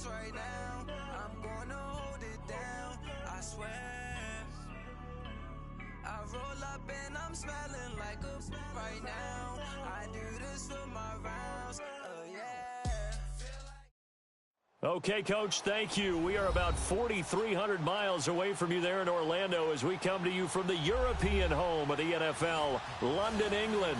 rounds right now. I'm gonna hold it down, I swear. I roll up and I'm smelling like a right now. I do this for my rounds, yeah. Okay, Coach, thank you. We are about 4,300 miles away from you there in Orlando as we come to you from the European home of the NFL, London, England.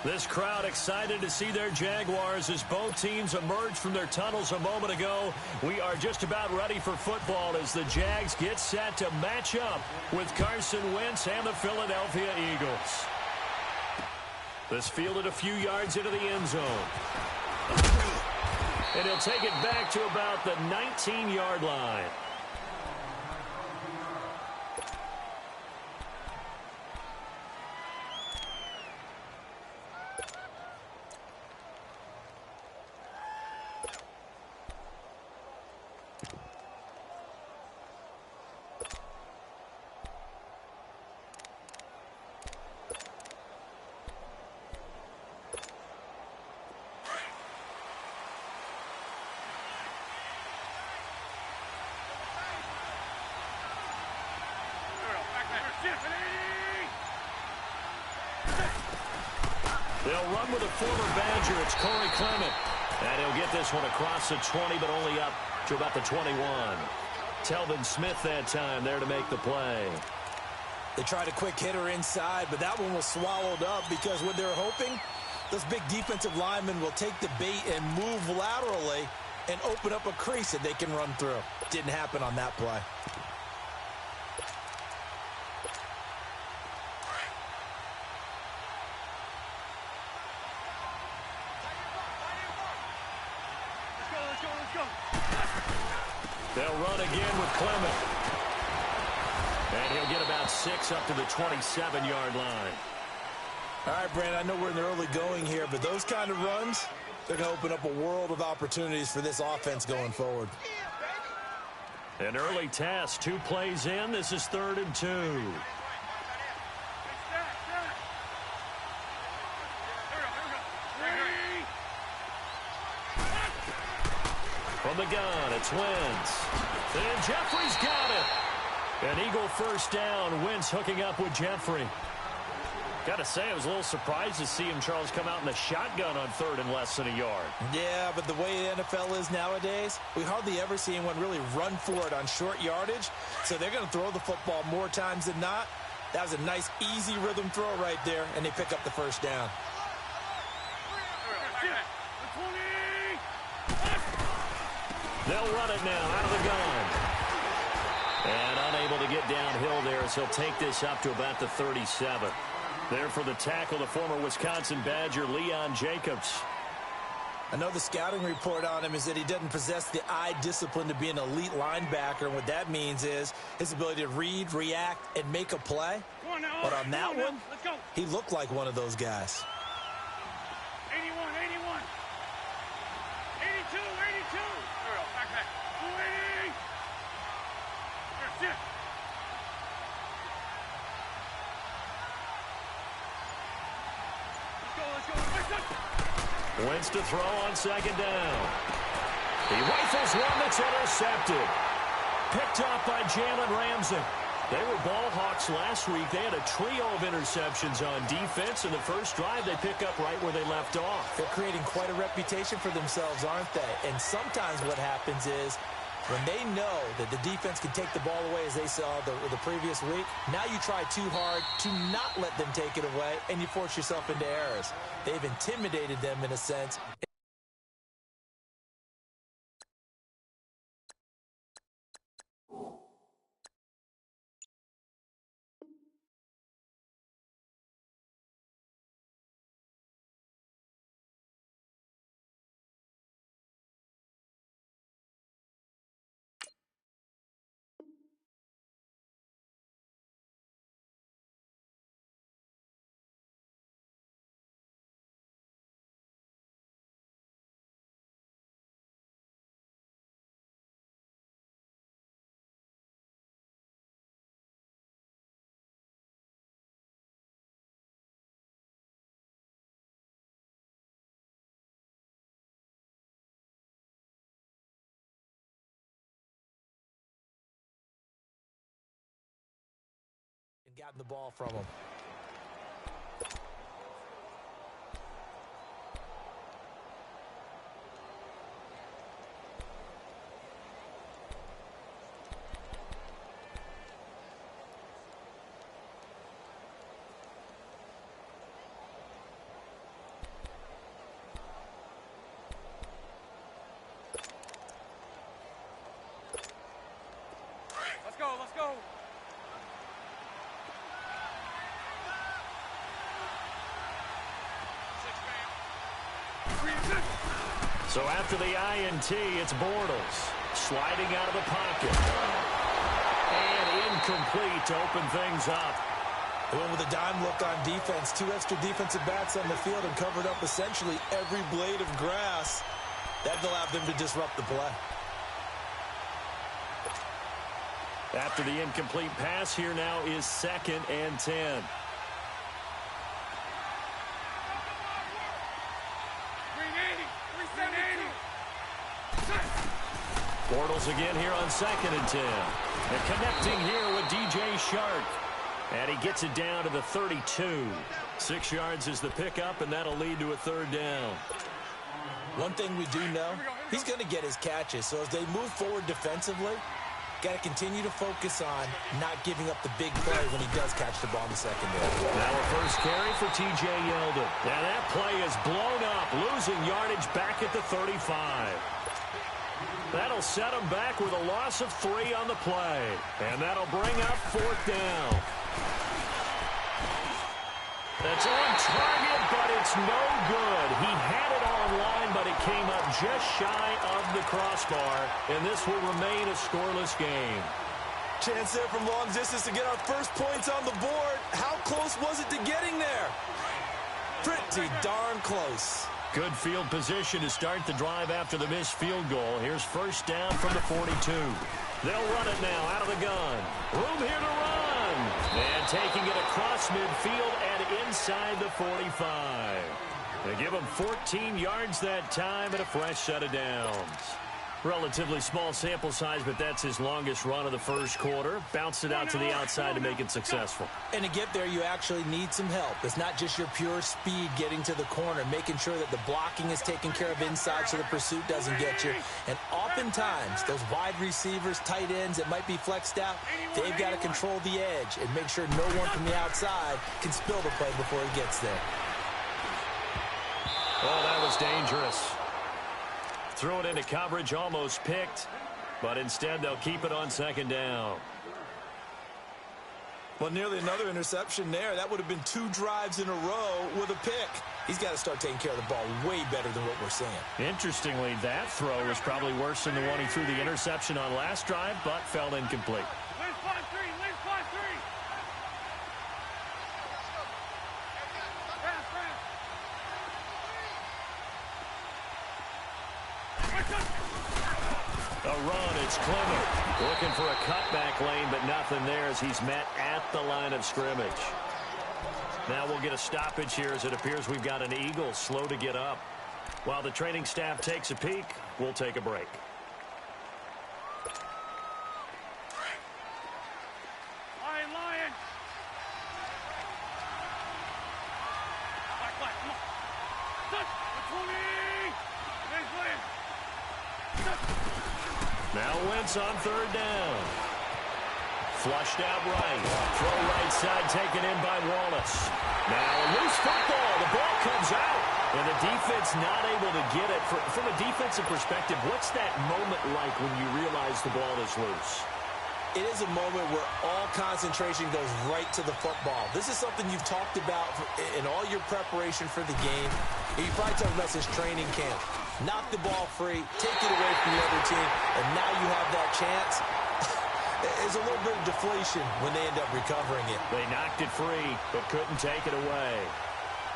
This crowd excited to see their Jaguars as both teams emerged from their tunnels a moment ago. We are just about ready for football as the Jags get set to match up with Carson Wentz and the Philadelphia Eagles. This fielded a few yards into the end zone. And he'll take it back to about the 19-yard line. They'll run with a former Badger. It's Corey Clement. And he'll get this one across the 20, but only up to about the 21. Telvin Smith that time there to make the play. They tried a quick hitter inside, but that one was swallowed up because what they're hoping, those big defensive linemen will take the bait and move laterally and open up a crease that they can run through. Didn't happen on that play. They'll run again with Clement. And he'll get about 6 up to the 27-yard line. All right, Brandon, I know we're in the early going here, but those kind of runs, they're going to open up a world of opportunities for this offense going forward. An early task, 2 plays in. This is 3rd and 2. From the gun, it's Wentz. And Jeffrey's got it. An Eagle first down. Wentz hooking up with Jeffrey. Got to say, I was a little surprised to see him, Charles, come out in the shotgun on 3rd and less than a yard. Yeah, but the way the NFL is nowadays, we hardly ever see anyone really run for it on short yardage. So they're going to throw the football more times than not. That was a nice, easy rhythm throw right there, and they pick up the first down. They'll run it now out of the gun. And unable to get downhill there as he'll take this up to about the 37. There for the tackle, the former Wisconsin Badger, Leon Jacobs. I know the scouting report on him is that he doesn't possess the eye discipline to be an elite linebacker. And what that means is his ability to read, react, and make a play. But on that one, he looked like one of those guys. 81, 81. 82, 82. Back. 280. That's it. Wentz to throw on 2nd down. He rifles one that's intercepted. Picked up by Jalen Ramsey. They were ball hawks last week. They had a trio of interceptions on defense. In the first drive, they pick up right where they left off. They're creating quite a reputation for themselves, aren't they? And sometimes what happens is when they know that the defense can take the ball away, as they saw the previous week, now you try too hard to not let them take it away, and you force yourself into errors. They've intimidated them in a sense. gotten the ball from him. Let's go, let's go. So after the INT, it's Bortles sliding out of the pocket. And incomplete to open things up. They went with a dime look on defense. 2 extra defensive backs on the field and covered up essentially every blade of grass. That allowed them to disrupt the play. After the incomplete pass, here now is 2nd and 10. Bortles again here on 2nd and 10. And connecting here with DJ Shark. And he gets it down to the 32. 6 yards is the pickup, and that'll lead to a 3rd down. One thing we do know, he's going to get his catches. So as they move forward defensively, got to continue to focus on not giving up the big play when he does catch the ball in the secondary. Now a first carry for T.J. Yeldon. Now that play is blown up, losing yardage back at the 35. That'll set him back with a loss of 3 on the play. And that'll bring up 4th down. That's on target, but it's no good. He had it on line, but it came up just shy of the crossbar, and this will remain a scoreless game. Chance there from long distance to get our first points on the board. How close was it to getting there? Pretty darn close. Good field position to start the drive after the missed field goal. Here's first down from the 42. They'll run it now out of the gun. Room here to run. And taking it across midfield and inside the 45. They give him 14 yards that time and a fresh set of downs. Relatively small sample size, but that's his longest run of the first quarter. Bounced it out to the outside to make it successful. And to get there, you actually need some help. It's not just your pure speed getting to the corner, making sure that the blocking is taken care of inside so the pursuit doesn't get you. And oftentimes, those wide receivers, tight ends that might be flexed out, they've got to control the edge and make sure no one from the outside can spill the play before he gets there. Oh, that was dangerous. Threw it into coverage, almost picked, but instead they'll keep it on 2nd down. Well, nearly another interception there. That would have been 2 drives in a row with a pick. He's got to start taking care of the ball way better than what we're seeing. Interestingly, that throw was probably worse than the one he threw the interception on last drive, but fell incomplete. Liz 5-3, Liz 5-3. A run, it's Clement. Looking for a cutback lane, but nothing there as he's met at the line of scrimmage. Now we'll get a stoppage here as it appears we've got an Eagle slow to get up. While the training staff takes a peek, we'll take a break. Lion. Come on. Touch. 20. Liz, Liz. Now Wentz on 3rd down. Flushed out right. Throw right side taken in by Wallace. Now a loose football. The ball comes out. And the defense not able to get it. From a defensive perspective, what's that moment like when you realize the ball is loose? It is a moment where all concentration goes right to the football. This is something you've talked about in all your preparation for the game. You probably talked about since training camp. Knock the ball free, take it away from the other team, and now you have that chance. There's a little bit of deflation when they end up recovering it. They knocked it free, but couldn't take it away.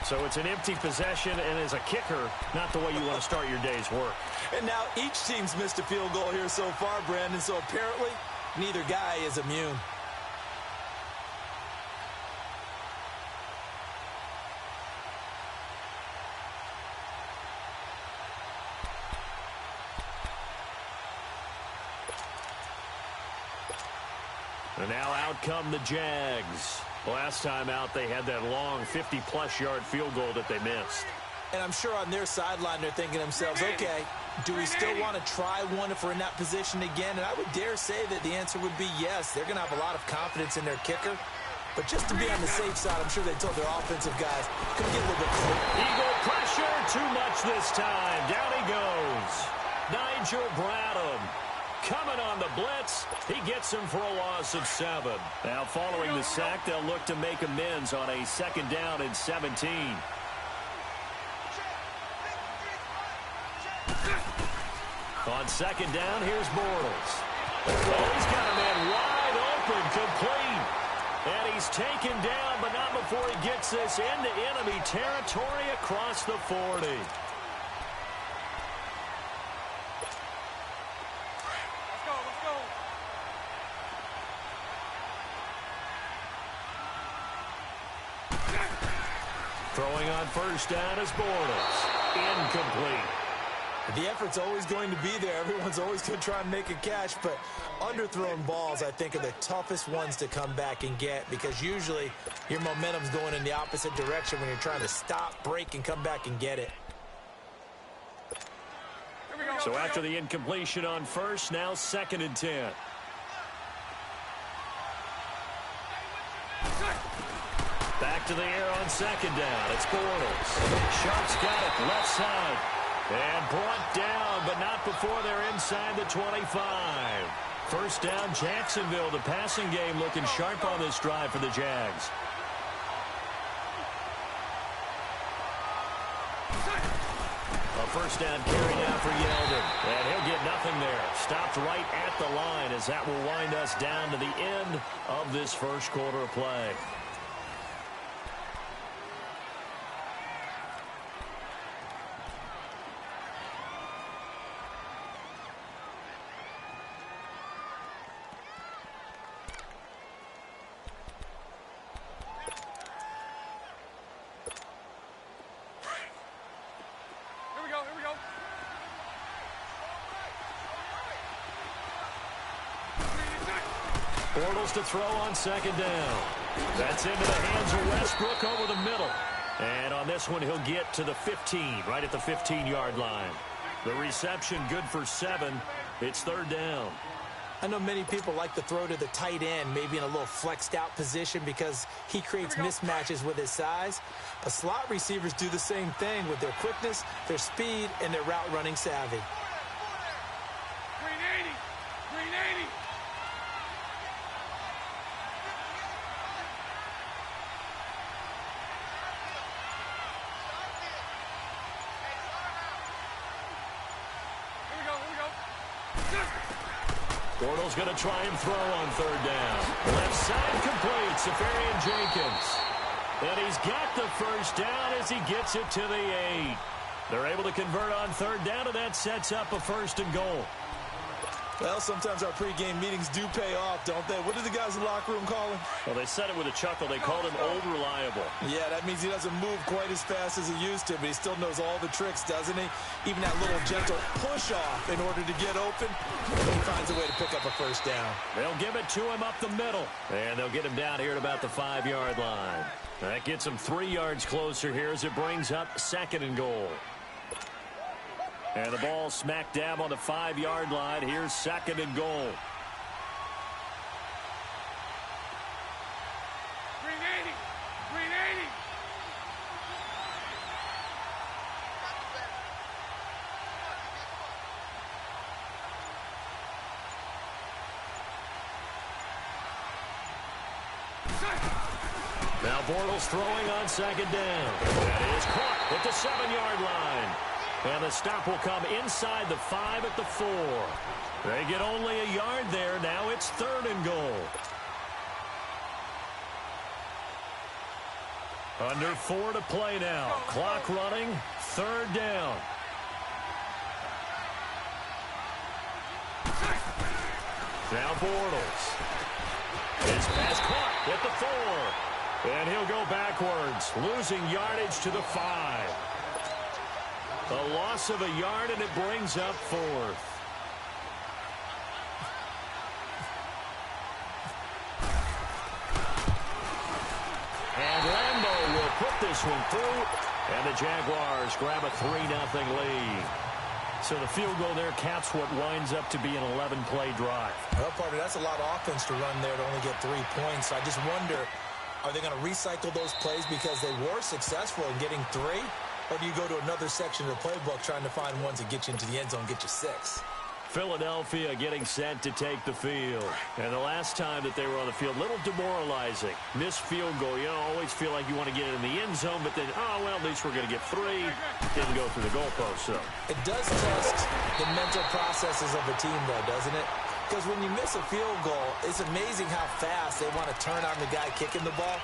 So it's an empty possession, and as a kicker, not the way you want to start your day's work. And now each team's missed a field goal here so far, Brandon, so apparently neither guy is immune. And now out come the Jags. Last time out, they had that long 50-plus yard field goal that they missed. And I'm sure on their sideline, they're thinking to themselves, okay, do we still want to try one if we're in that position again? And I would dare say that the answer would be yes. They're going to have a lot of confidence in their kicker. But just to be on the safe side, I'm sure they told their offensive guys, could get a little bit closer. Eagle pressure, too much this time. Down he goes. Nigel Bradham coming on the blitz. He gets him for a loss of 7. Now following the sack, they'll look to make amends on a 2nd down and 17. On 2nd down, here's Bortles. Oh, he's got a man wide open, complete. And he's taken down, but not before he gets this into enemy territory across the 40. Let's go, let's go. Throwing on 1st down is Bortles. Incomplete. The effort's always going to be there. Everyone's always going to try and make a catch, but underthrown balls, I think, are the toughest ones to come back and get because usually your momentum's going in the opposite direction when you're trying to stop, break, and come back and get it. So after the incompletion on 1st, now 2nd and 10. Back to the air on 2nd down. It's Bortles. Sharp's got it left side. And brought down, but not before they're inside the 25. 1st down, Jacksonville. The passing game looking sharp on this drive for the Jags. A 1st down carry now for Yeldon. And he'll get nothing there. Stopped right at the line as that will wind us down to the end of this 1st quarter of play. Bortles to throw on 2nd down. That's into the hands of Westbrook over the middle. And on this one, he'll get to the 15, right at the 15-yard line. The reception good for 7. It's 3rd down. I know many people like to throw to the tight end, maybe in a little flexed out position because he creates mismatches with his size. But slot receivers do the same thing with their quickness, their speed, and their route running savvy. Green 80. Green 80. Bortles going to try and throw on 3rd down. Left side complete. Safarian Jenkins. And he's got the 1st down as he gets it to the 8. They're able to convert on 3rd down, and that sets up a 1st and goal. Well, sometimes our pregame meetings do pay off, don't they? What do the guys in the locker room call him? Well, they said it with a chuckle. They called him old reliable. Yeah, that means he doesn't move quite as fast as he used to, but he still knows all the tricks, doesn't he? Even that little gentle push-off in order to get open, he finds a way to pick up a 1st down. They'll give it to him up the middle, and they'll get him down here at about the 5-yard line. That gets him 3 yards closer here as it brings up 2nd and goal. And the ball smack dab on the 5-yard line. Here's 2nd and goal. Green 80. Green 80. Now Bortles throwing on 2nd down. That is caught at the 7-yard line. And the stop will come inside the 5 at the 4. They get only a yard there. Now it's 3rd and goal. Under 4 to play now. Clock running. 3rd down. Now Bortles. His pass caught at the 4. And he'll go backwards, losing yardage to the 5. A loss of a yard, and it brings up 4th. swing through, and the Jaguars grab a 3-0 lead. So the field goal there caps what winds up to be an 11-play drive. Well, partner, that's a lot of offense to run there to only get 3 points. I just wonder, are they going to recycle those plays because they were successful in getting 3? Or do you go to another section of the playbook trying to find ones that get you into the end zone, get you 6? Philadelphia getting set to take the field. And the last time that they were on the field, a little demoralizing. Missed field goal. You always feel like you want to get it in the end zone, but then, oh, well, at least we're going to get 3. Didn't go through the goalpost, though. It does test the mental processes of a team, though, doesn't it? Because when you miss a field goal, it's amazing how fast they want to turn on the guy kicking the ball.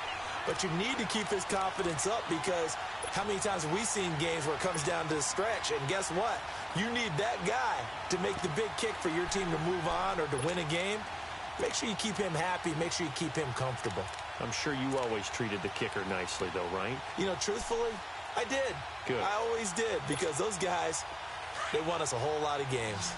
But you need to keep his confidence up because how many times have we seen games where it comes down to the stretch? And guess what? You need that guy to make the big kick for your team to move on or to win a game. Make sure you keep him happy. Make sure you keep him comfortable. I'm sure you always treated the kicker nicely, though, right? You know, truthfully, I did. Good. I always did because those guys, they won us a whole lot of games.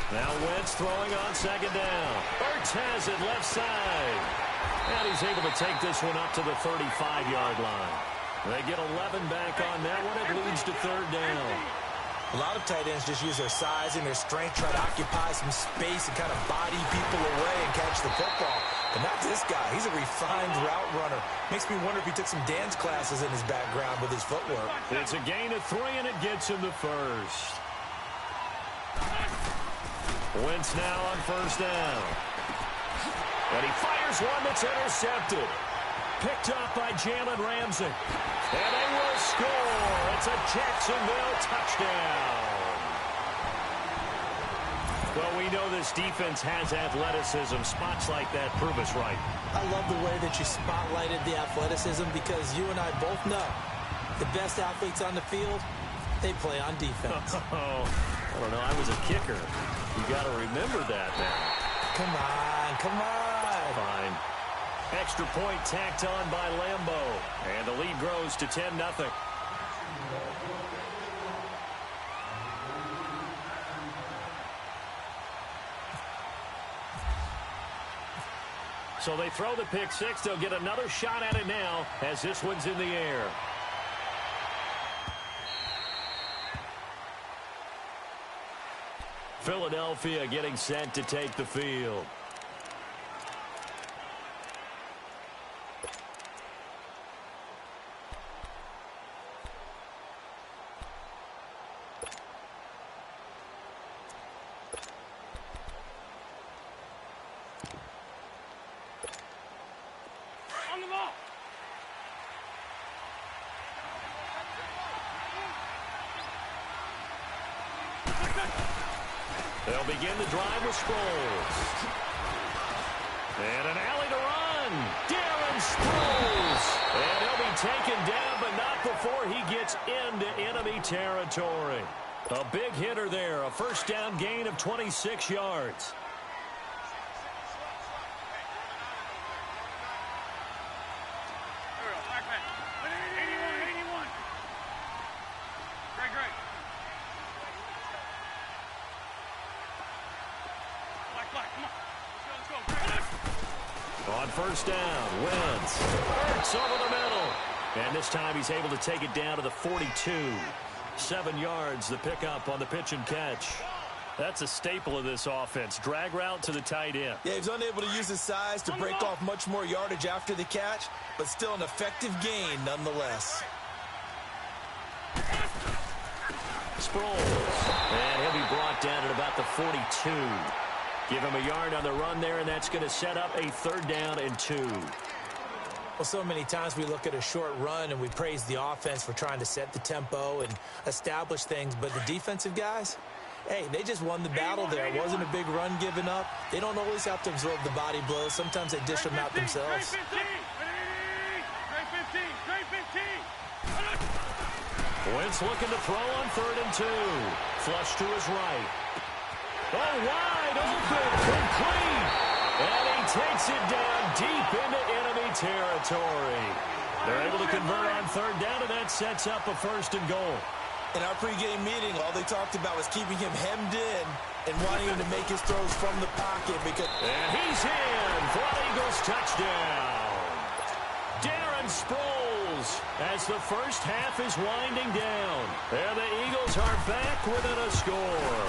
Now Wentz throwing on second down. Ertz has it left side. And he's able to take this one up to the 35-yard line. They get 11 back on that one. It leads to third down. A lot of tight ends just use their size and their strength, try to occupy some space and kind of body people away and catch the football. But not this guy. He's a refined route runner. Makes me wonder if he took some dance classes in his background with his footwork. It's a gain of 3, and it gets him the first. Wentz now on first down. And he fires one that's intercepted. Picked off by Jalen Ramsey. And they will score. It's a Jacksonville touchdown. Well, we know this defense has athleticism. Spots like that prove us right. I love the way that you spotlighted the athleticism because you and I both know the best athletes on the field, they play on defense. I don't know. I was a kicker. You got to remember that now. Come on, come on. Fine. Extra point tacked on by Lambeau. And the lead grows to 10-0. So they throw the pick 6. They'll get another shot at it now as this one's in the air. Philadelphia getting set to take the field. On the ball. They'll begin the drive with Sproles. And an alley to run. Darren Sproles. And he'll be taken down, but not before he gets into enemy territory. A big hitter there. A first down gain of 26 yards. On first down, Wentz. Ertz over the middle. And this time he's able to take it down to the 42. 7 yards, the pickup on the pitch and catch. That's a staple of this offense. Drag route to the tight end. Yeah, he's unable to use his size to break off much more yardage after the catch, but still an effective gain nonetheless. Sproles. And he'll be brought down at about the 42. Give him a yard on the run there, and that's going to set up a third down and 2. Well, so many times we look at a short run and we praise the offense for trying to set the tempo and establish things, but the defensive guys, hey, they just won the battle there. It wasn't a big run given up. They don't always have to absorb the body blows. Sometimes they dish them out themselves. Wentz looking to throw on 3rd and 2. Flush to his right. Oh, wide open, complete. And he takes it down deep into enemy territory. They're able to convert on 3rd down, and that sets up a 1st and goal. In our pregame meeting, all they talked about was keeping him hemmed in and wanting him to make his throws from the pocket. And he's in for an Eagles touchdown. Darren Sproles as the first half is winding down. And the Eagles are back within a score.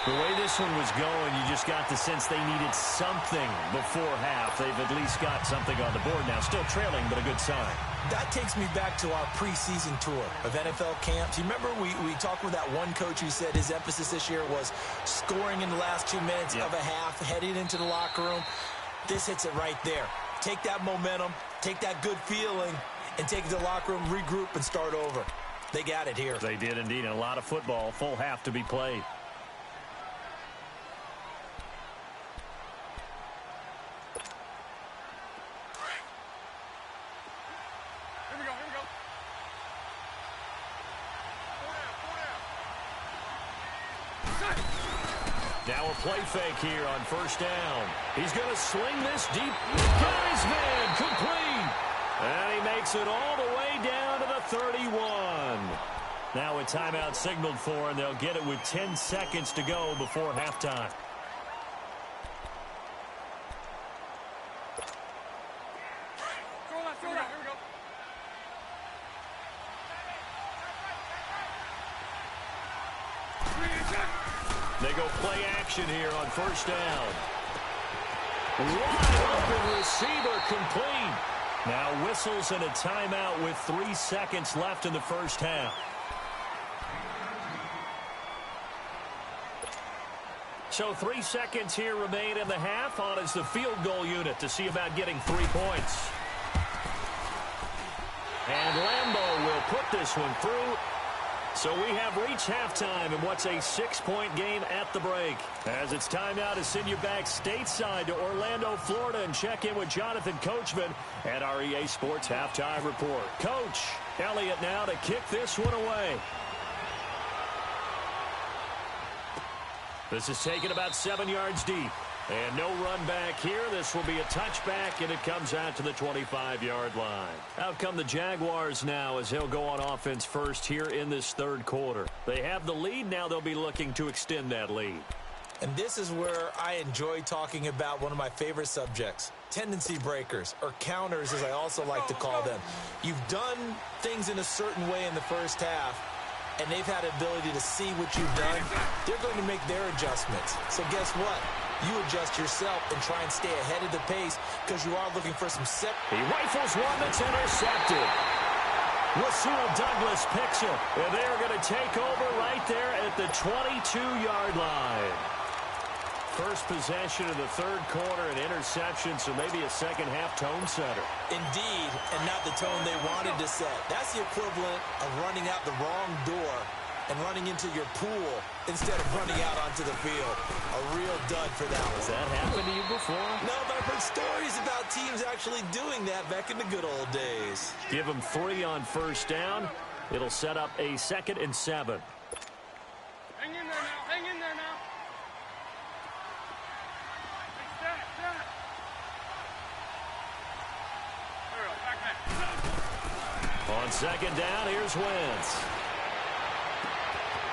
The way this one was going, you just got the sense they needed something before half. They've at least got something on the board now. Still trailing, but a good sign. That takes me back to our preseason tour of NFL camps. You remember we talked with that one coach who said his emphasis this year was scoring in the last 2 minutes of a half, heading into the locker room. This hits it right there. Take that momentum, take that good feeling, and take it to the locker room, regroup, and start over. They got it here. They did indeed. A lot of football, full half to be played. Now a play fake here on first down. He's going to sling this deep. Got his man complete. And he makes it all the way down to the 31. Now a timeout signaled for, and they'll get it with 10 seconds to go before halftime. They go play action here on first down. Wide open receiver complete. Now whistles and a timeout with 3 seconds left in the first half. So 3 seconds here remain in the half. On is the field goal unit to see about getting 3 points. And Lambeau will put this one through. So we have reached halftime in what's a 6-point game at the break. As it's time now to send you back stateside to Orlando, Florida, and check in with Jonathan Coachman at our EA Sports Halftime Report. Coach Elliott now to kick this one away. This is taken about 7 yards deep. And no run back here. This will be a touchback, and it comes out to the 25-yard line. Out come the Jaguars now as he'll go on offense first here in this third quarter. They have the lead. Now they'll be looking to extend that lead. And this is where I enjoy talking about one of my favorite subjects, tendency breakers, or counters as I also like to call them. You've done things in a certain way in the first half, and they've had the ability to see what you've done. They're going to make their adjustments. So guess what? You adjust yourself and try and stay ahead of the pace because you are looking for some set. He rifles one that's intercepted. Rasul Douglas picks it, and they're going to take over right there at the 22-yard line. First possession of the third quarter, an interception, so maybe a second-half tone setter. Indeed, and not the tone they wanted to set. That's the equivalent of running out the wrong door and running into your pool instead of running out onto the field. A real dud for that one. Has that happened to you before? No, but I've heard stories about teams actually doing that back in the good old days. Give them 3 on first down. It'll set up a 2nd and 7. Hang in there now. Hang in there now. On second down, here's Wentz.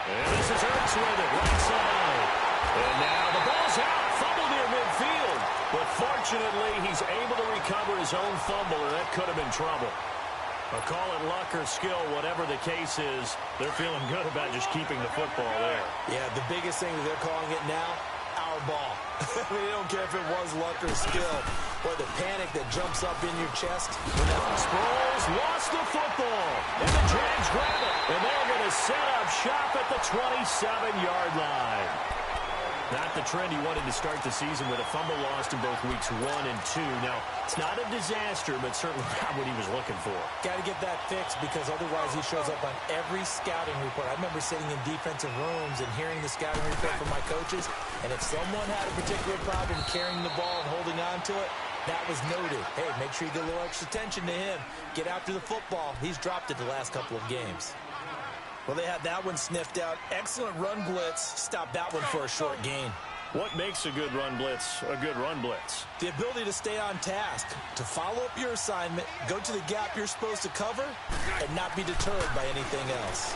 And this is Ertz with it, right side. And now the ball's out, fumble near midfield. But fortunately, he's able to recover his own fumble, or that could have been trouble. I'll call it luck or skill, whatever the case is. They're feeling good about just keeping the football there. Yeah, the biggest thing that they're calling it now, our ball. I mean, they don't care if it was luck or skill, or the panic that jumps up in your chest. Sproles lost the football, and the Jags grab it, and they're going to set up shop at the 27-yard line. Not the trend he wanted to start the season with a fumble lost in both weeks 1 and 2. Now, it's not a disaster, but certainly not what he was looking for. Got to get that fixed because otherwise he shows up on every scouting report. I remember sitting in defensive rooms and hearing the scouting report from my coaches, and if someone had a particular problem carrying the ball and holding on to it, that was noted. Hey, make sure you get a little extra attention to him. Get after the football. He's dropped it the last couple of games. Well, they had that one sniffed out. Excellent run blitz. Stopped that one for a short gain. What makes a good run blitz a good run blitz? The ability to stay on task, to follow up your assignment, go to the gap you're supposed to cover, and not be deterred by anything else.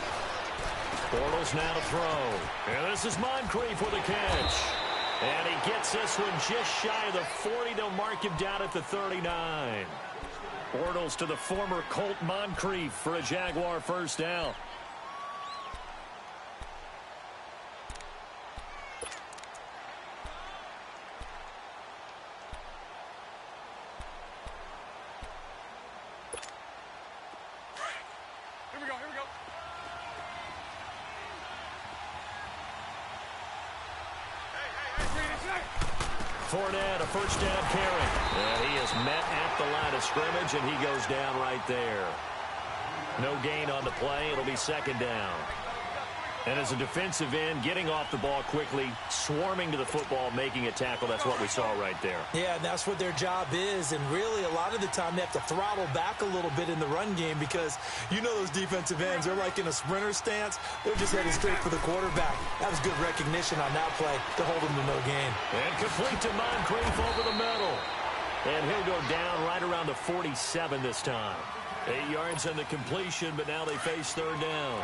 Bortles now to throw. And this is Moncrief with a catch. And he gets this one just shy of the 40. They'll mark him down at the 39. Bortles to the former Colt Moncrief for a Jaguar first down. Fournette, a first down carry. And he is met at the line of scrimmage, and he goes down right there. No gain on the play. It'll be second down. And as a defensive end, getting off the ball quickly, swarming to the football, making a tackle, that's what we saw right there. Yeah, and that's what their job is. And really, a lot of the time, they have to throttle back a little bit in the run game because you know those defensive ends, they're like in a sprinter stance. They're just heading straight for the quarterback. That was good recognition on that play to hold them to no gain. And complete to Moncrief over the middle. And he'll go down right around the 47 this time. 8 yards on the completion, but now they face third down.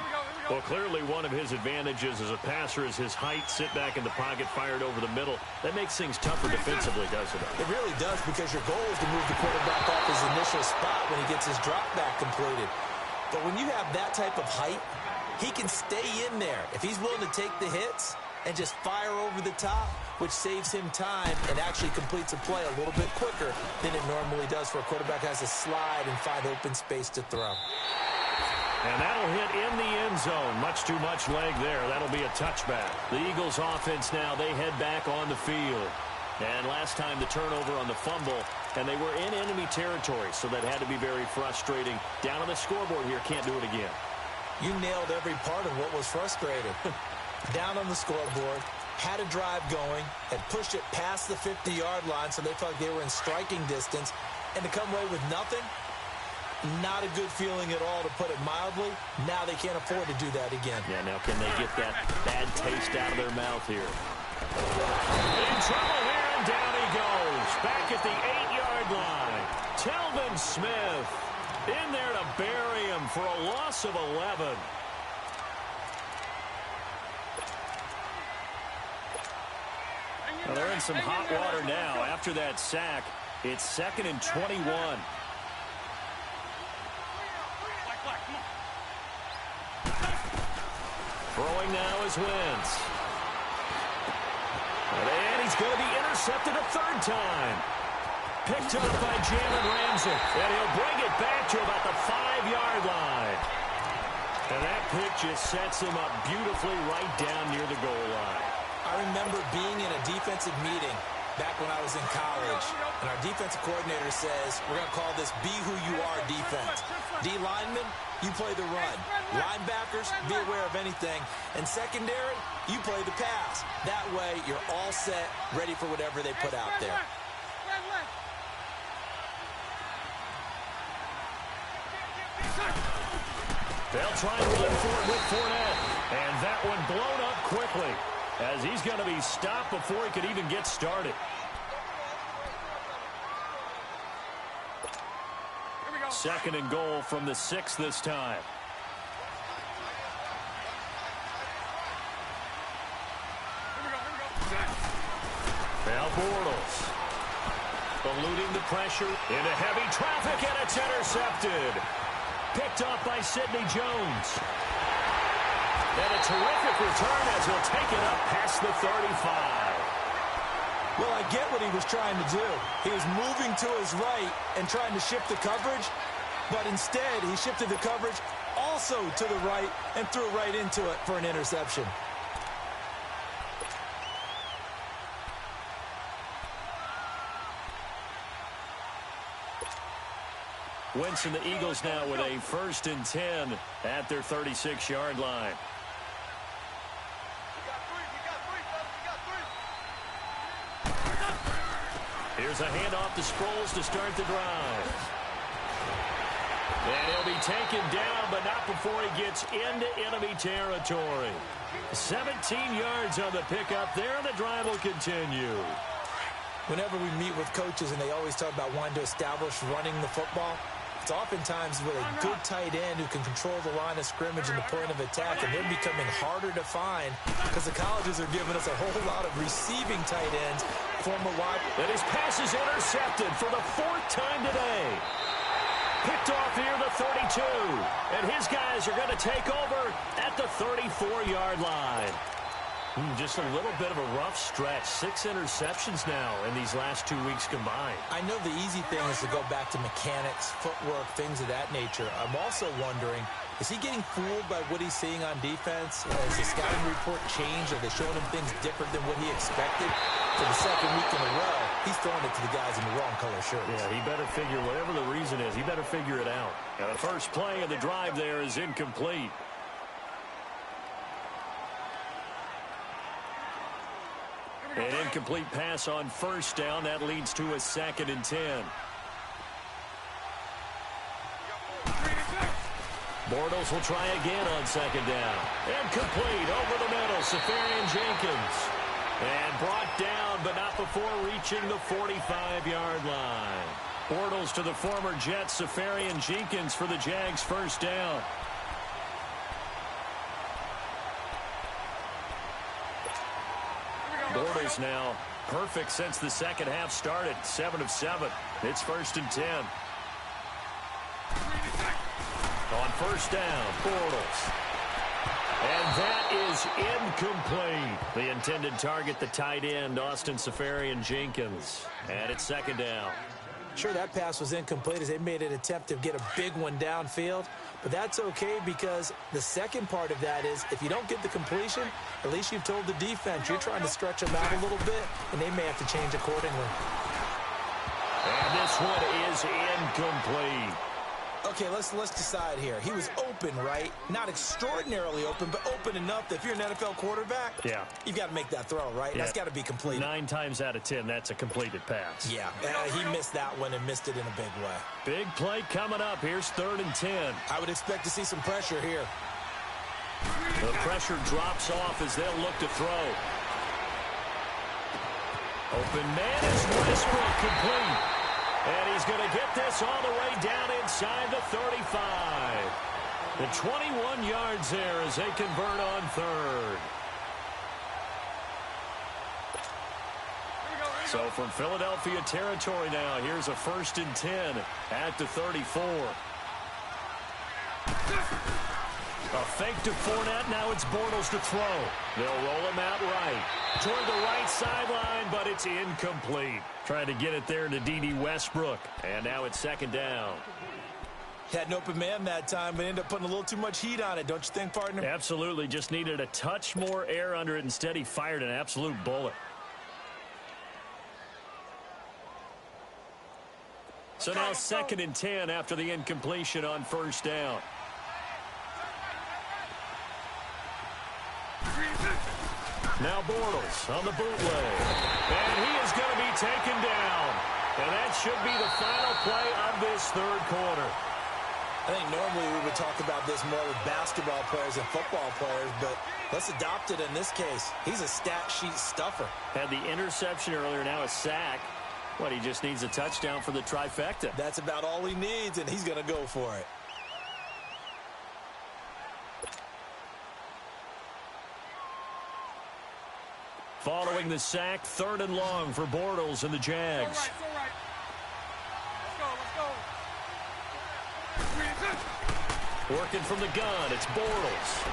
Well, clearly one of his advantages as a passer is his height. Sit back in the pocket, fired over the middle. That makes things tougher defensively, doesn't it? It really does, because your goal is to move the quarterback off his initial spot when he gets his drop back completed. But when you have that type of height, he can stay in there. If he's willing to take the hits and just fire over the top, which saves him time and actually completes a play a little bit quicker than it normally does for a quarterback who has to slide and find open space to throw. And that'll hit in the end zone. Much too much leg there. That'll be a touchback. The Eagles offense now, they head back on the field. And last time the turnover on the fumble, and they were in enemy territory, so that had to be very frustrating. Down on the scoreboard here, can't do it again. You nailed every part of what was frustrating. Down on the scoreboard, had a drive going, had pushed it past the 50-yard line, so they felt like they were in striking distance, and to come away with nothing, not a good feeling at all, to put it mildly. Now they can't afford to do that again. Yeah, now can they get that bad taste out of their mouth here? In trouble here, and down he goes. Back at the 8-yard line. Telvin Smith in there to bury him for a loss of 11. Well, they're in some hot water now. After that sack, it's 2nd and 21. Throwing now is Wentz. And he's going to be intercepted a third time. Picked up by Jalen Ramsey. And he'll bring it back to about the 5-yard line. And that pick just sets him up beautifully right down near the goal line. I remember being in a defensive meeting back when I was in college, and our defensive coordinator says, we're going to call this be who you are defense. D linemen, you play the run. Linebackers, be aware of anything. And secondary, you play the pass. That way, you're all set, ready for whatever they put out there. They'll try and run for it with Fournette. And that one blown up quickly, as he's going to be stopped before he could even get started. Second and goal from the 6 this time. Now Bortles eluding the pressure into heavy traffic, and it's intercepted. Picked off by Sidney Jones. And a terrific return as he'll take it up past the 35. Well, I get what he was trying to do. He was moving to his right and trying to shift the coverage, but instead he shifted the coverage also to the right and threw right into it for an interception. Wentz and the Eagles now with a 1st and 10 at their 36-yard line. Here's a handoff to Sproles to start the drive. And he'll be taken down, but not before he gets into enemy territory. 17 yards on the pickup there, and the drive will continue. Whenever we meet with coaches and they always talk about wanting to establish running the football, it's oftentimes with a good tight end who can control the line of scrimmage and the point of attack, and they're becoming harder to find because the colleges are giving us a whole lot of receiving tight ends, former wide. And his pass is intercepted for the 4th time today. Picked off near the 32, and his guys are going to take over at the 34-yard line. Just a little bit of a rough stretch. 6 interceptions now in these last 2 weeks combined. I know the easy thing is to go back to mechanics, footwork, things of that nature. I'm also wondering, is he getting fooled by what he's seeing on defense? Has the scouting report changed? Are they showing him things different than what he expected? For the 2nd week in a row, he's throwing it to the guys in the wrong color shirts. Yeah, he better figure, whatever the reason is, he better figure it out. Now, the first play of the drive there is incomplete. An incomplete pass on 1st down. That leads to a 2nd and 10. Bortles will try again on 2nd down. Incomplete over the middle. Safarian Jenkins. And brought down, but not before reaching the 45-yard line. Bortles to the former Jet, Safarian Jenkins for the Jags' 1st down. Bortles now perfect since the 2nd half started. 7 of 7. It's 1st and 10. On 1st down, Bortles. And that is incomplete. The intended target, the tight end, Austin Safarian Jenkins. And it's 2nd down. Sure, that pass was incomplete as they made an attempt to get a big one downfield. But that's okay because the second part of that is if you don't get the completion, at least you've told the defense you're trying to stretch them out a little bit, and they may have to change accordingly. And this one is incomplete. Okay, let's decide here. He was open, right? Not extraordinarily open, but open enough that if you're an NFL quarterback, yeah, you've got to make that throw, right? Yeah. That's got to be completed. 9 times out of 10, that's a completed pass. Yeah, he missed that one and missed it in a big way. Big play coming up. Here's 3rd and 10. I would expect to see some pressure here. The pressure drops off as they'll look to throw. Open man is Westbrook, complete. And he's going to get this all the way down inside the 35. The 21 yards there as they convert on 3rd. So from Philadelphia territory now, here's a 1st and 10 at the 34. A fake to Fournette. Now it's Bortles to throw. They'll roll him out right. Toward the right sideline, but it's incomplete. Trying to get it there to D.D. Westbrook. And now it's 2nd down. Had an open man that time, but ended up putting a little too much heat on it, don't you think, partner? Absolutely. Just needed a touch more air under it. Instead, he fired an absolute bullet. So now 2nd and 10 after the incompletion on 1st down. Now Bortles on the bootleg. And he is going to be taken down. And that should be the final play of this 3rd quarter. I think normally we would talk about this more with basketball players and football players, but let's adopt it in this case. He's a stat sheet stuffer. Had the interception earlier, now a sack. What, he just needs a touchdown for the trifecta. That's about all he needs, and he's going to go for it. Following the sack, 3rd and long for Bortles and the Jags. It's all right. Let's go. Working from the gun, it's Bortles.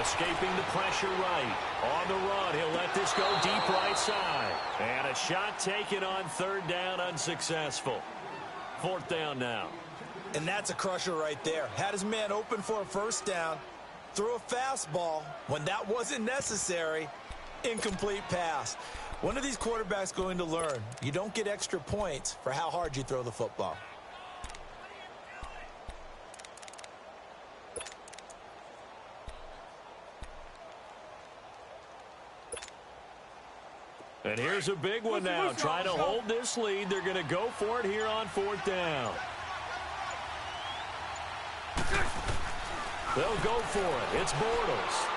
Escaping the pressure right. On the run, he'll let this go deep right side. And a shot taken on 3rd down, unsuccessful. 4th down now. And that's a crusher right there. Had his man open for a 1st down. Threw a fastball when that wasn't necessary. Incomplete pass. When are these quarterbacks going to learn? You don't get extra points for how hard you throw the football. And here's a big one now. Trying to hold this lead. They're going to go for it here on 4th down. They'll go for it. It's Bortles.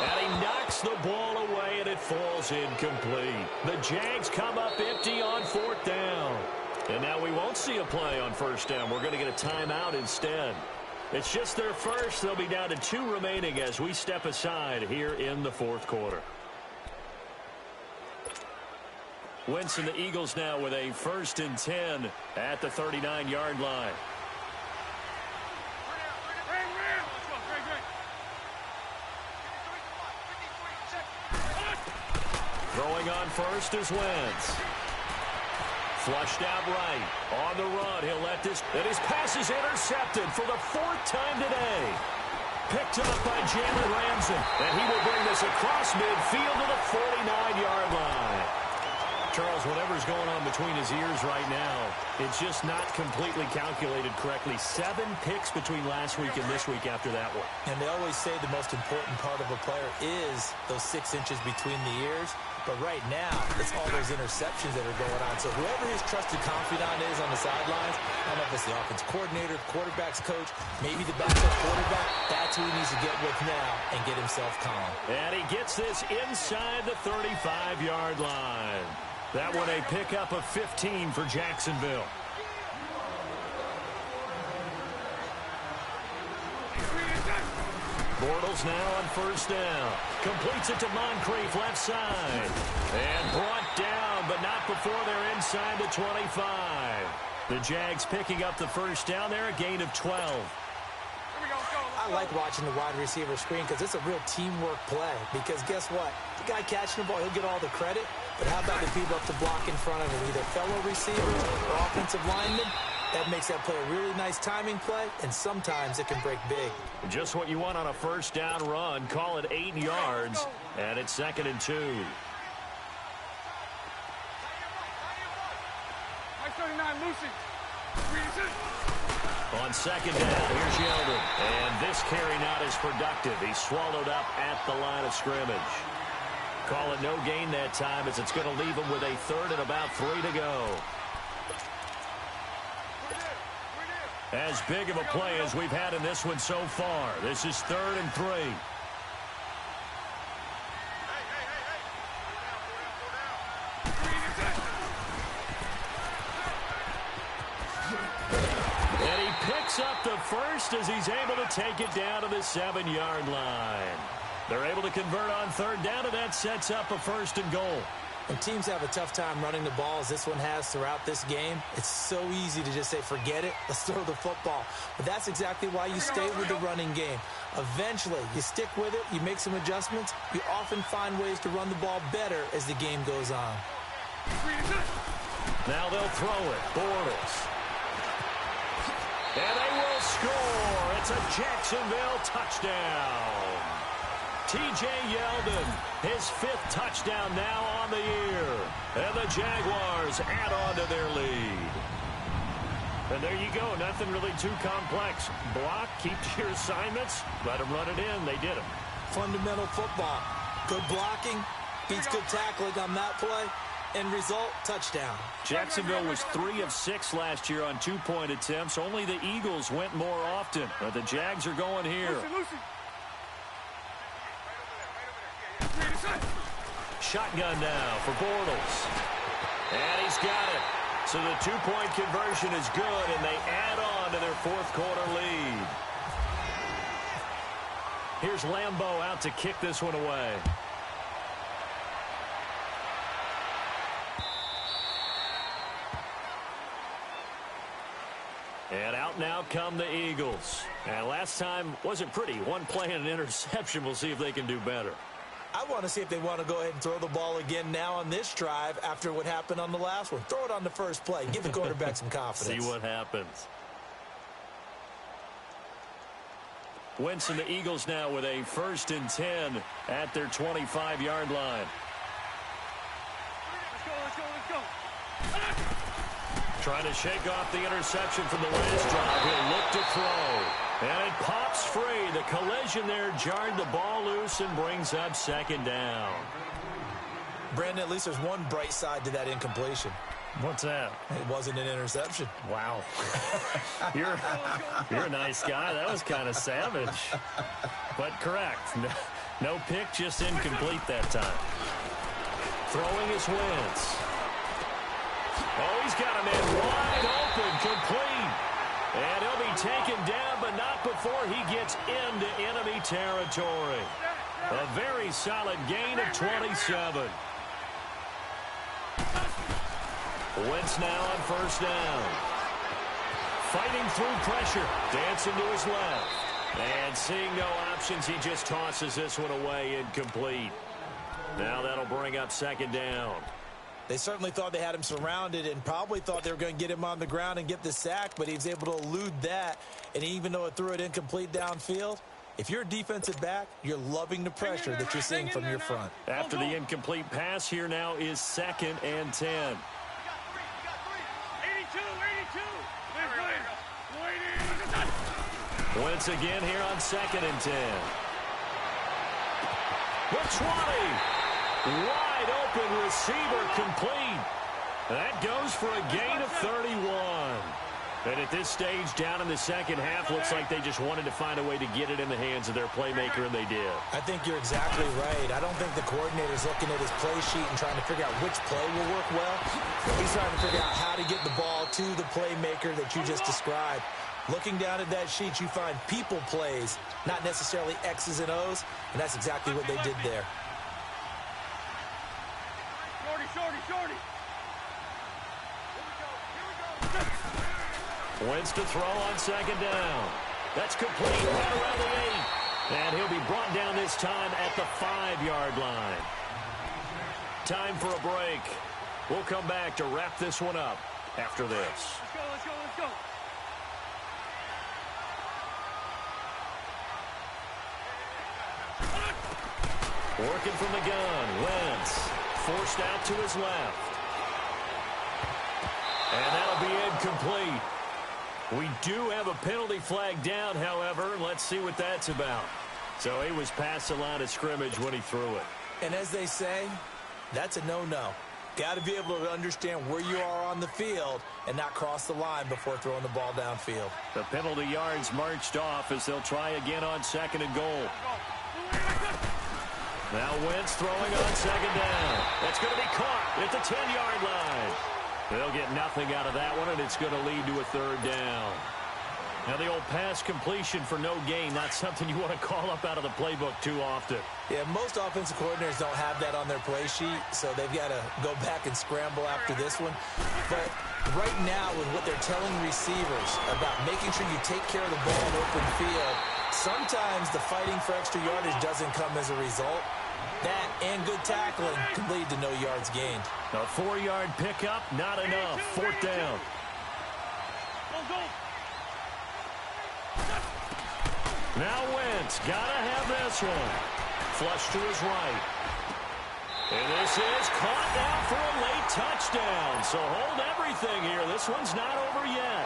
And he knocks the ball away, and it falls incomplete. The Jags come up empty on fourth down. And now we won't see a play on first down. We're going to get a timeout instead. It's just their first. They'll be down to 2 remaining as we step aside here in the fourth quarter. Wentz and the Eagles now with a 1st and 10 at the 39-yard line. Throwing on first is Wentz. Flushed out right. On the run, he'll let this. And his pass is intercepted for the 4th time today. Picked up by Jalen Ramsey. And he will bring this across midfield to the 49-yard line. Charles, whatever's going on between his ears right now, it's just not completely calculated correctly. 7 picks between last week and this week after that one. And they always say the most important part of a player is those 6 inches between the ears. But right now, it's all those interceptions that are going on. So whoever his trusted confidant is on the sidelines, I don't know if it's the offensive coordinator, quarterback's coach, maybe the backup quarterback, that's who he needs to get with now and get himself calm. And he gets this inside the 35-yard line. That one a pickup of 15 for Jacksonville. Bortles now on first down. Completes it to Moncrief left side. And brought down, but not before they're inside the 25. The Jags picking up the first down there, a gain of 12. I like watching the wide receiver screen because it's a real teamwork play. Because guess what? The guy catching the ball, he'll get all the credit. But how about the people up to block in front of him, either fellow receivers or offensive linemen? That makes that play a really nice timing play, and sometimes it can break big. Just what you want on a first down run. Call it 8 yards, and it's 2nd and 2. On second down, here's Yeldon. And this carry not as productive. He's swallowed up at the line of scrimmage. Call it no gain that time as it's going to leave him with a 3rd and about 3 to go. As big of a play as we've had in this one so far. This is 3rd and 3. And he picks up the first as he's able to take it down to the 7-yard line. They're able to convert on 3rd down, and that sets up a 1st and goal. When teams have a tough time running the ball, as this one has throughout this game, it's so easy to just say, forget it, let's throw the football. But that's exactly why you stay with the running game. Eventually, you stick with it, you make some adjustments, you often find ways to run the ball better as the game goes on. Now they'll throw it. Bortles. And they will score. It's a Jacksonville touchdown. T.J. Yeldon, his 5th touchdown now on the year. And the Jaguars add on to their lead. And there you go. Nothing really too complex. Block, keep to your assignments, let them run it in. They did it. Fundamental football. Good blocking, beats good tackling on that play. End result, touchdown. Jacksonville was 3 of 6 last year on 2-point attempts. Only the Eagles went more often. But the Jags are going here. Shotgun now for Bortles. And he's got it. So the 2-point conversion is good, and they add on to their 4th quarter lead. Here's Lambeau out to kick this one away. And out now come the Eagles. And last time wasn't pretty. One play and an interception. We'll see if they can do better. I want to see if they want to go ahead and throw the ball again now on this drive after what happened on the last one. Throw it on the first play. Give the quarterback some confidence. See what happens. Wentz and the Eagles now with a 1st and 10 at their 25-yard line. Let's go. Trying to shake off the interception from the last drive. He'll look to throw. And it pops free. The collision there jarred the ball loose and brings up 2nd down. Brandon, at least there's one bright side to that incompletion. What's that? It wasn't an interception. Wow. You're a nice guy. That was kind of savage. But correct. No pick, just incomplete that time. Throwing his Wentz. Oh, he's got a man wide open, complete. And he'll be taken down, but not before he gets into enemy territory. A very solid gain of 27. Wentz now on first down. Fighting through pressure. Dancing to his left. And seeing no options, he just tosses this one away, incomplete. Now that'll bring up second down. They certainly thought they had him surrounded and probably thought they were going to get him on the ground and get the sack, but he was able to elude that. And even though it threw it incomplete downfield, if you're a defensive back, you're loving the pressure that you're seeing from your front. After the incomplete pass, here now is 2nd and 10. 82, 82. Wentz again here on 2nd and 10. The 20. Wide open receiver complete. That goes for a gain of 31. And at this stage, down in the second half, looks like they just wanted to find a way to get it in the hands of their playmaker, and they did. I think you're exactly right. I don't think the coordinator's looking at his play sheet and trying to figure out which play will work well. He's trying to figure out how to get the ball to the playmaker that you just described. Looking down at that sheet, you find people plays, not necessarily X's and O's, and that's exactly what they did there. Shorty. Wentz to throw on second down. That's complete right around the 8. And he'll be brought down this time at the 5-yard line. Time for a break. We'll come back to wrap this one up after this. Let's go. Working from the gun, Wentz forced out to his left. And that'll be incomplete. We do have a penalty flag down, however. Let's see what that's about. So he was past the line of scrimmage when he threw it. And as they say, that's a no-no. Got to be able to understand where you are on the field and not cross the line before throwing the ball downfield. The penalty yards marched off as they'll try again on 2nd and goal. Now Wentz throwing on second down. That's going to be caught at the 10-yard line. They'll get nothing out of that one, and it's going to lead to a 3rd down. Now the old pass completion for no gain, not something you want to call up out of the playbook too often. Yeah, most offensive coordinators don't have that on their play sheet, so they've got to go back and scramble after this one. But right now, with what they're telling receivers about making sure you take care of the ball in open field, sometimes the fighting for extra yardage doesn't come as a result. That and good tackling can lead to no yards gained. A 4-yard pickup, not enough. 4th down. Go. Now Wentz, gotta have this one. Flush to his right. And this is caught now for a late touchdown. So hold everything here. This one's not over yet.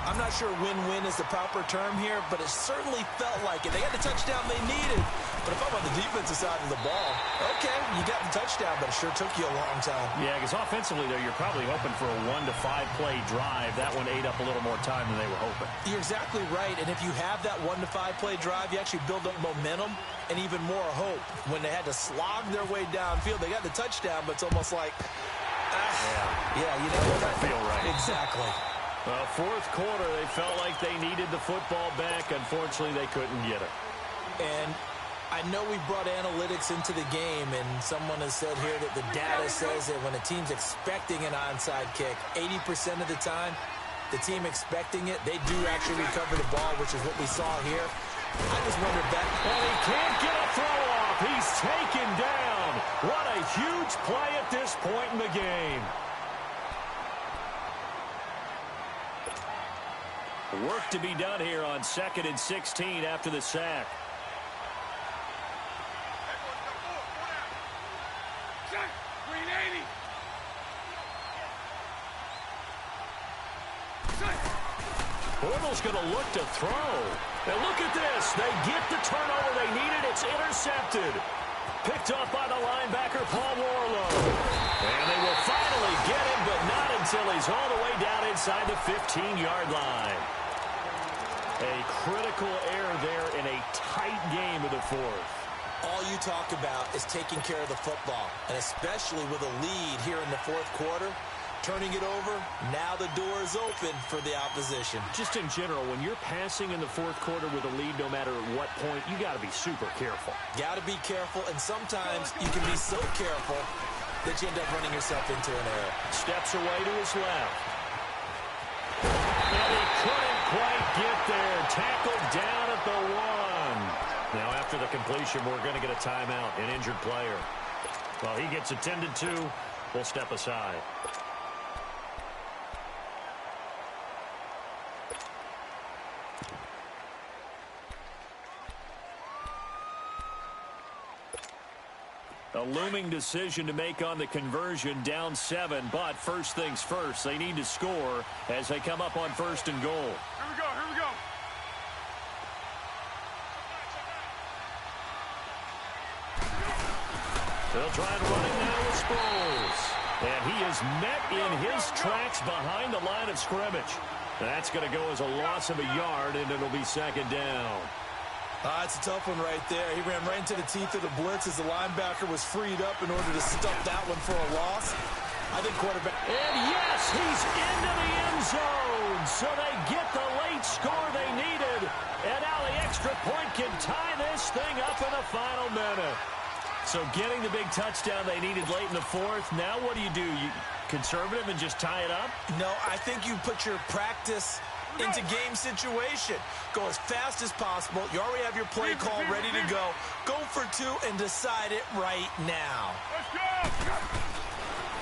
I'm not sure win-win is the proper term here, but it certainly felt like it. They got the touchdown they needed. But if I'm on the defensive side of the ball, okay, you got the touchdown, but it sure took you a long time. Yeah, because offensively, though, you're probably hoping for a 1 to 5 play drive. That one ate up a little more time than they were hoping. You're exactly right, and if you have that 1 to 5 play drive, you actually build up momentum and even more hope. When they had to slog their way downfield, they got the touchdown, but it's almost like, you know what? Doesn't feel right. Exactly. Well, 4th quarter, they felt like they needed the football back. Unfortunately, they couldn't get it. And I know we brought analytics into the game, and someone has said here that the data says that when a team's expecting an onside kick, 80% of the time, the team expecting it, they do actually recover the ball, which is what we saw here. I just wonder if that... And he can't get a throw off. He's taken down. What a huge play at this point in the game. Work to be done here on 2nd and 16 after the sack. Bortles going to look to throw. And look at this. They get the turnover they needed. It's intercepted. Picked up by the linebacker, Paul Warlow. And they will finally get him, but not until he's all the way down inside the 15-yard line. A critical error there in a tight game of the fourth. All you talk about is taking care of the football, and especially with a lead here in the fourth quarter. Turning it over, now the door is open for the opposition. Just in general, when you're passing in the fourth quarter with a lead, no matter at what point, you got to be super careful. Got to be careful, and sometimes you can be so careful that you end up running yourself into an error. Steps away to his left. And he couldn't quite get there. Tackled down at the 1. Now, after the completion, we're going to get a timeout, an injured player. While he gets attended to, we'll step aside. A looming decision to make on the conversion, down 7, but first things first, they need to score as they come up on 1st and goal. Here we go, here we go. They'll try and run it now with Sproles. And he is met in his tracks behind the line of scrimmage. That's going to go as a loss of a yard, and it'll be 2nd down. It's a tough one right there. He ran right into the teeth of the blitz as the linebacker was freed up in order to stuff that one for a loss. I think quarterback... And yes, he's into the end zone. So they get the late score they needed. And now the extra point can tie this thing up in the final minute. So getting the big touchdown they needed late in the fourth. Now what do? You conservative and just tie it up? No, I think you put your practice into game situation. Go as fast as possible. You already have your play call ready to go. Go for 2 and decide it right now. Let's go!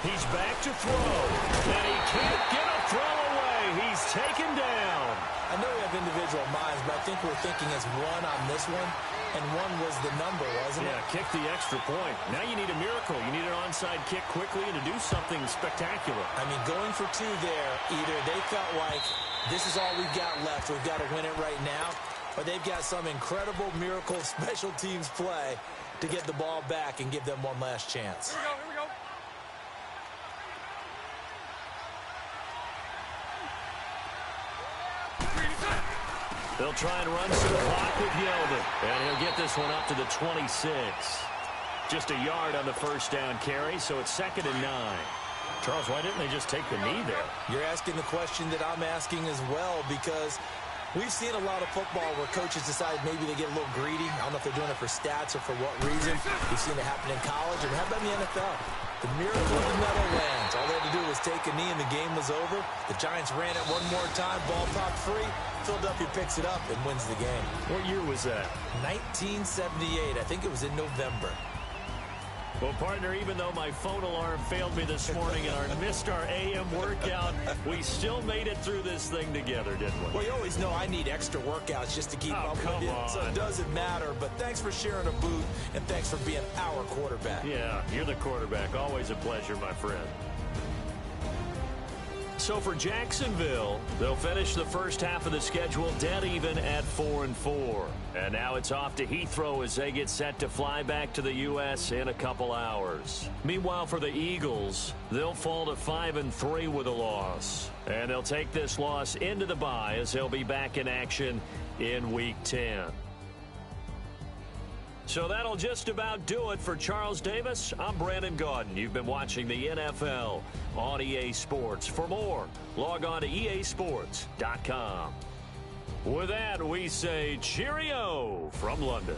He's back to throw. And he can't get a throw away. He's taken down. I know we have individual minds, but I think we're thinking as one on this one. And 1 was the number, wasn't it? Yeah, kick the extra point. Now you need a miracle. You need an onside kick quickly and to do something spectacular. I mean, going for 2 there, either they felt like this is all we've got left, we've got to win it right now, or they've got some incredible miracle special teams play to get the ball back and give them one last chance. Here we go, here we go. They'll try and run some clock with Yeldon. And he'll get this one up to the 26. Just a yard on the first down carry, so it's 2nd and 9. Charles, why didn't they just take the knee there? You're asking the question that I'm asking as well, because we've seen a lot of football where coaches decide maybe they get a little greedy. I don't know if they're doing it for stats or for what reason. We've seen it happen in college, and how about in the NFL? The miracle of the Meadowlands. All they had to do was take a knee, and the game was over. The Giants ran it one more time. Ball popped free. Philadelphia picks it up and wins the game. What year was that? 1978. I think it was in November. Well, partner, even though my phone alarm failed me this morning and I missed our AM workout, we still made it through this thing together, didn't we? Well, you always know I need extra workouts just to keep up with you, so it doesn't matter. But thanks for sharing a booth, and thanks for being our quarterback. Yeah, you're the quarterback. Always a pleasure, my friend. So for Jacksonville, they'll finish the first half of the schedule dead even at 4-4. And now it's off to Heathrow as they get set to fly back to the U.S. in a couple hours. Meanwhile, for the Eagles, they'll fall to 5-3 with a loss. And they'll take this loss into the bye as they'll be back in action in Week 10. So that'll just about do it for Charles Davis. I'm Brandon Gaudin. You've been watching the NFL on EA Sports. For more, log on to easports.com. With that, we say cheerio from London.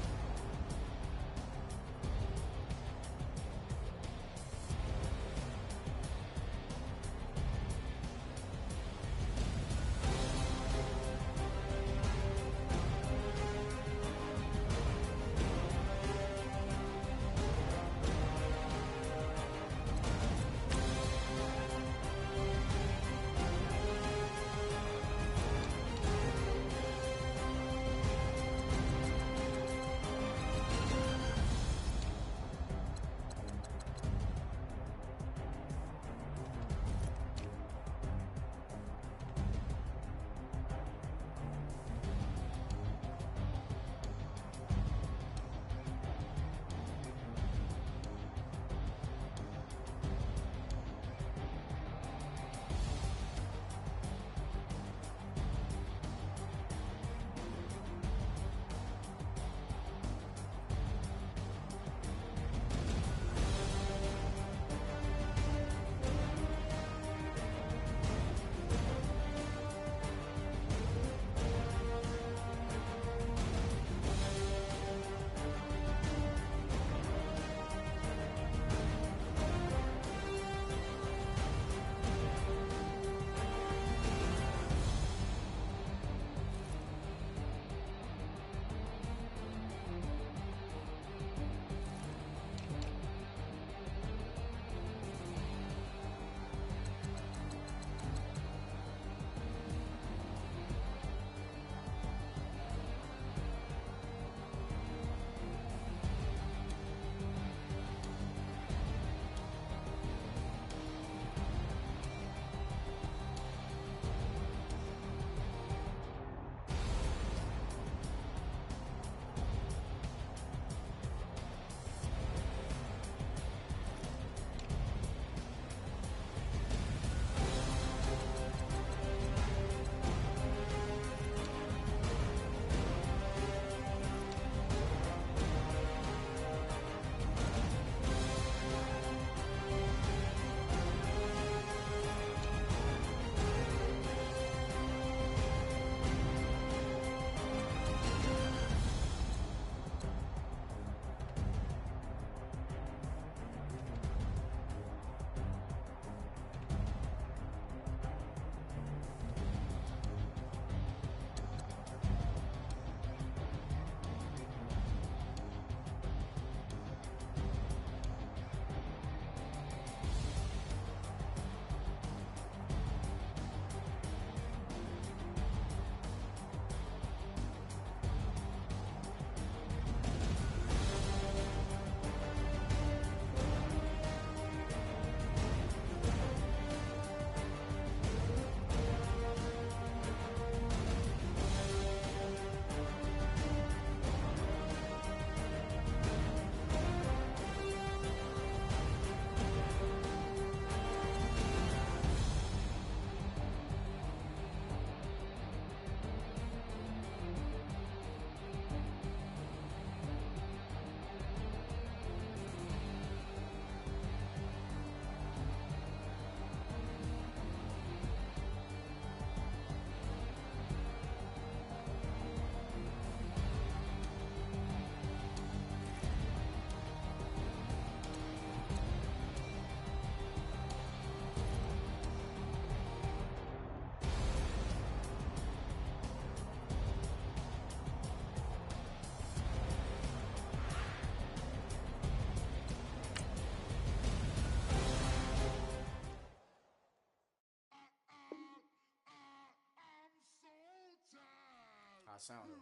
sound though.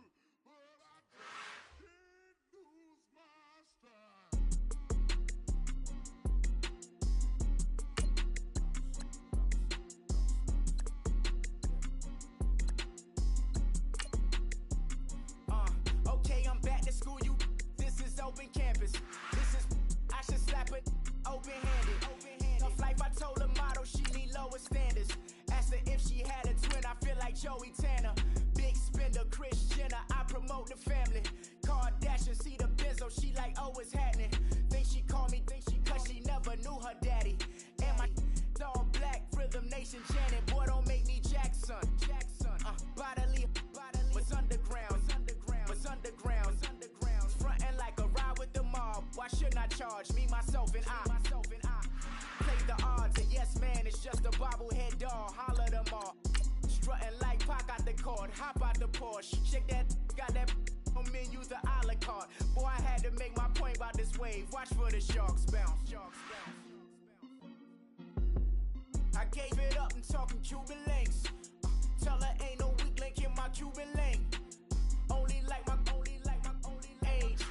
Okay, I'm back to school, you. This is open campus. This is, I should slap it open-handed. Tough life, I told the model she need lower standards. Asked her if she had a twin, I feel like Joey Tanner. Big spender, Kris Jenner, I promote the family. Kardashian, see the Benzo, she like, oh, it's happening. Think she called me, cause she never knew her daddy. And my all black, Rhythm Nation Janet, boy, don't make me Jackson. Bodily, was underground. Frontin' like a ride with the mob. Why shouldn't I charge me, myself, and I? Play the odds, and yes, man, it's just a bobblehead doll. Holler them all. Strutting like Pac out the court, hop out the Porsche. Shake that, got that on menu, the a la carte. Boy, I had to make my point about this wave. Watch for the sharks bounce. I gave it up and talking Cuban links. Tell her ain't no weak link in my Cuban link. Only like my age.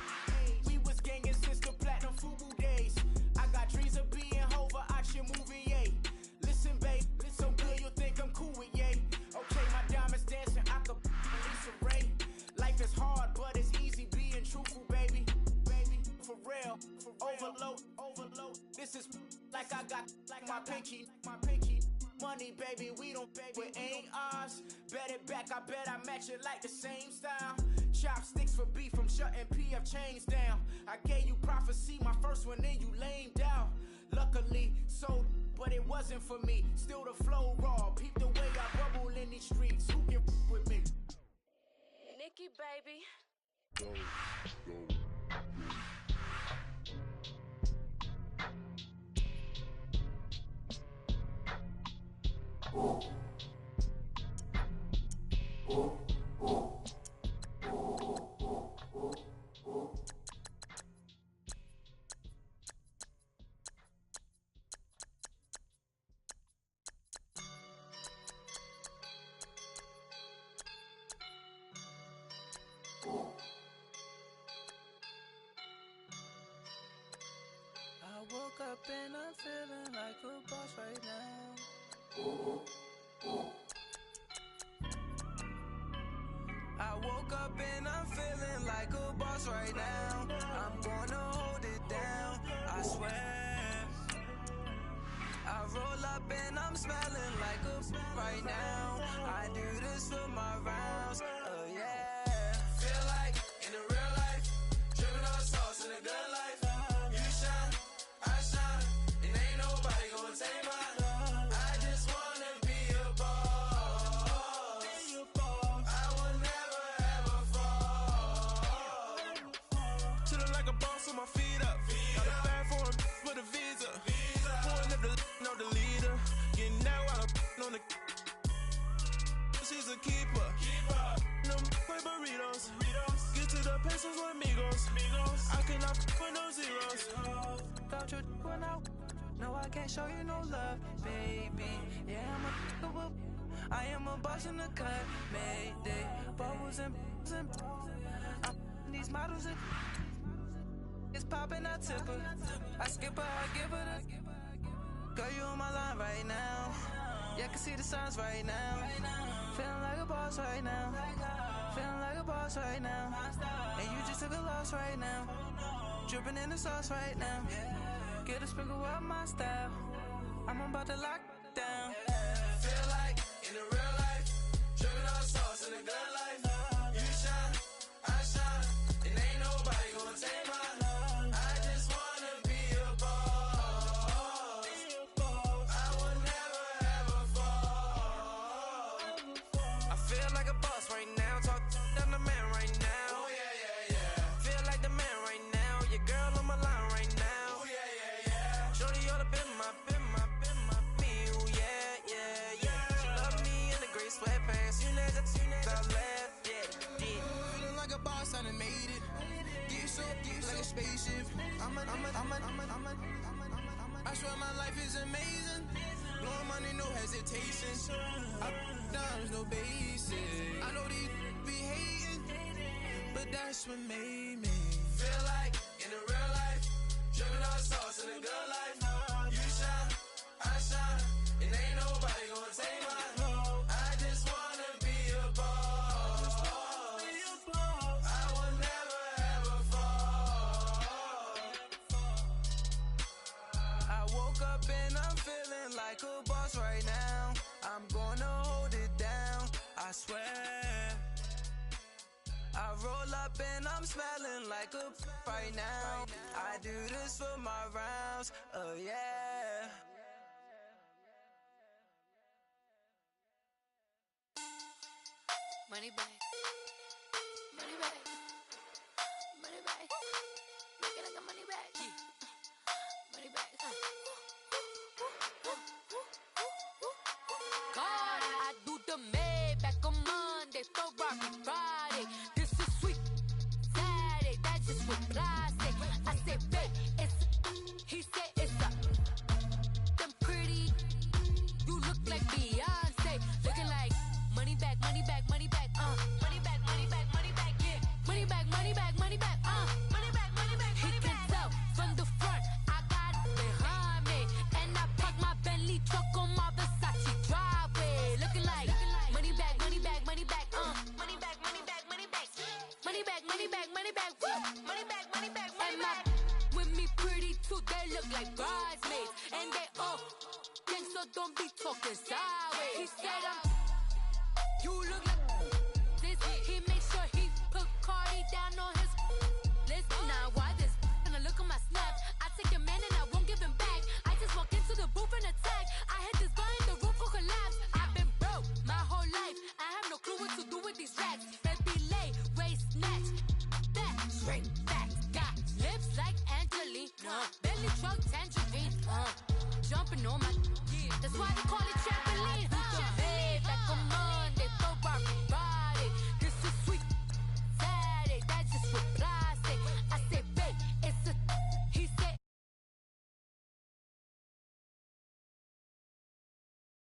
We was gangin' since the platinum FUBU days. I got dreams of being Hova out your movie, yay. Listen, babe, so good you'll think I'm cool with yay. Okay, my diamonds dancing, I could Lisa Ray. Life is hard, but it's easy being truthful, baby. For real, overload. This is like I got like my pinky. Money, baby, we don't pay, it ain't ours. Bet it back, I bet I match it like the same style. Chopsticks for beef from shutting PF chains down. I gave you prophecy, my first one, then you lamed out. Luckily, sold, but it wasn't for me. Still the flow raw, peep the way I bubble in these streets. Who can with me? Nikki, baby. Go. I woke up and I'm feeling like a boss right now. I woke up and I'm feeling like a boss right now. I'm gonna hold it down, I swear. I roll up and I'm smelling like a right now. I do this for my rounds, yeah. Feel like in the real life, dripping on sauce in a good life. You shine, I shine, and ain't nobody gonna take mine. I just wanna be a boss. I will never ever fall. Chillin' like a boss with my feet up. Got a bag for him with a visa. Pulling up the know the leader. Getting that while I'm on the. She's a keeper. No play burritos. Get to the pesos with amigos. I cannot put no zeros. Thought you went out. No, I can't show you no love, baby. Yeah, I am a boss in the cut. Mayday. Bubbles and I'm these models and it's popping. I tip her. I skip her. I give her the. Girl, you on my line right now. Yeah, I can see the signs right now. Feeling like a boss right now. Feeling like a boss right now. And you just took a loss right now. Dripping in the sauce right now. Get a sprinkle of my style. I'm about to lock down. Feel like in the real life, dripping on sauce in the good life. You shine, I shine, and ain't nobody gonna take mine. I just wanna be a boss. I will never ever fall. I feel like a boss right now. Talk to the man right now. Oh yeah. Feel like the man right now. Your girl on my line right now. Oh yeah. Shorty all up in my feel. Yeah. She love me in the gray sweatpants. You never left. Yeah. Feeling like a boss, I done made it. Get so like a spaceship. I swear my life is amazing. Blowing money, no hesitation. Up, down, no basic. I know these be hating. that's what made me feel like in the real life, dripping all sauce in the good life. You shine, I shine, and ain't nobody gonna take mine. I just wanna be a boss. I will never ever fall. I woke up and I'm feeling like a boss right now. I'm gonna hold it down, I swear. I roll up and I'm smelling like a right now. I do this for my rounds, oh yeah. Money bag. Money bag. Money bag. Looking like a money bag. Money bag. God, I do the Maybach on Monday, Ferrari Friday. This is sweet Saturday, that's just what plastic. I said, babe, it's he said it's a them pretty. You look like Beyonce, looking like money bag, money bag, money bag, money bag, money bag, money bag, yeah, money bag, money bag, money bag, money bag, money bag. He can tell from the front, I got it behind me, and I park my Bentley truck on my Versace driveway, looking like money bag, money bag, money bag, money bag, money bag, money bag, money bag, money bag, money bag, money bag, money bag, money bag. With me pretty too, they look like bridesmaids, and they all gang, so don't be talking sideways. He said you look like this. He make sure he put Cardi down on his list. Now why this? Gonna look at my snap. I take a man and I won't give him back. I just walk into the booth and attack. I hit this guy in the roof will collapse. I've been broke my whole life. I have no clue what to do with these racks. Baby lay, waist snatch, back, shrink back. Got lips like Angelina, belly truck tangerine, jumping on my. That's why they call it.